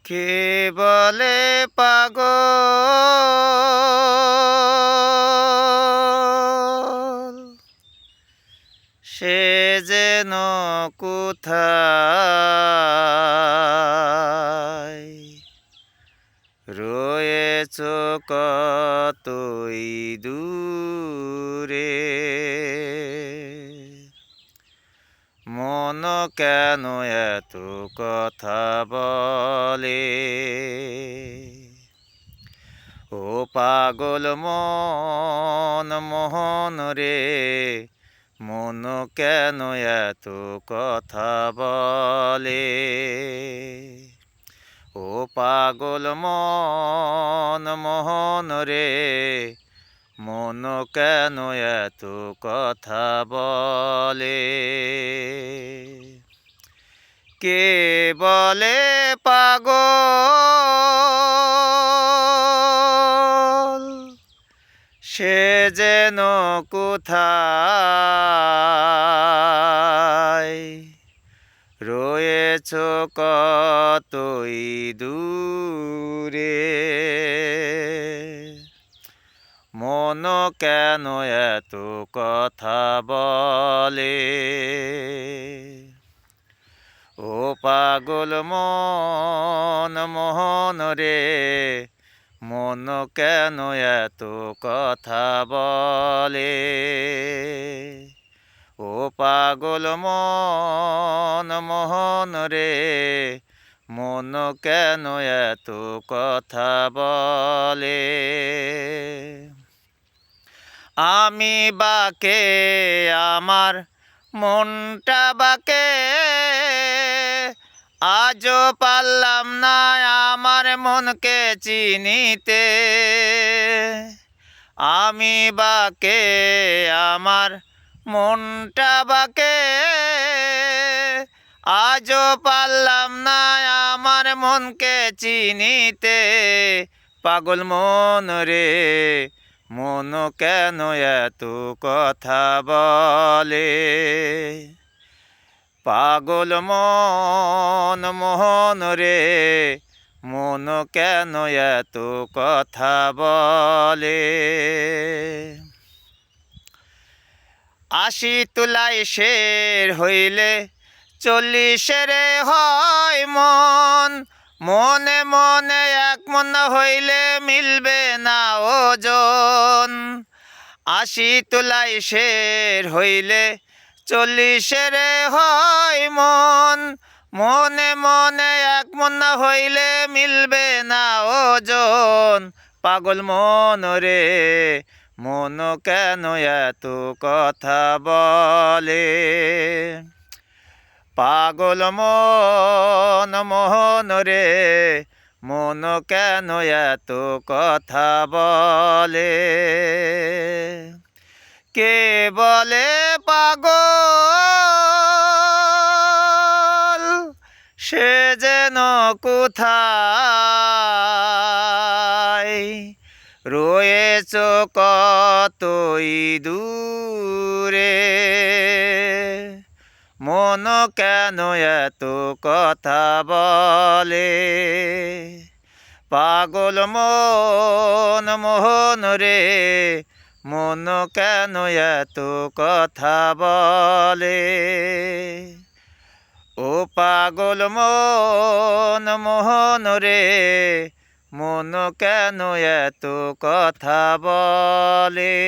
কে বলে পাগল, সে যেন কোথায় রয়েছ কতই দূরে। মন কেন এত কথা বলে, ও পাগল মন মোহন রে, মন কেন এত কথা বলে। ও পাগল মন মোহন রে, মন কেন এত কথা বলে। কে বলে পাগল, সে যেন কোথায় রয়েছ কতই দূরে। মন কেন এত কথা বলে, ও পাগল মন মোহন রে, মন কেন এত কথা বলে। ও পাগল মন মোহন রে, মন কেন এত কথা বলে। আমি বাকে আমার মনটা বাকে, আজও পারলাম না আমার মনকে চিনিতে। আমি বাকে আমার মনটা বাকে, আজও পারলাম না আমার মনকে চিনিতে। পাগল মন রে, মন কেন এত কথা বলে। পাগল মন মোহন রে, মন কেন এত কথা বলে। ৮০ তুলায় শের হইলে ৪০ হয় মন। মনে মনে এক মন হইলে মিলবে না ওজন। ৮০ তুলায় শের হইলে ৪০ হয় মন। মনে মনে এক মন হইলে মিলবে না ওজন। পাগল মন রে, মন কেন এত কথা বলে। পাগল মন মোহন রে, মন কেন এত কথা বলে। কে বলে পাগল, সে যেন কোথায় রয়েছ কতই দূরে। মন কেন এত কথা বলে। পাগল মন মোহন রে, মন কেন এত কথা বলে। ও পাগল মন মোহন রে, মন কেন এত কথা বলে।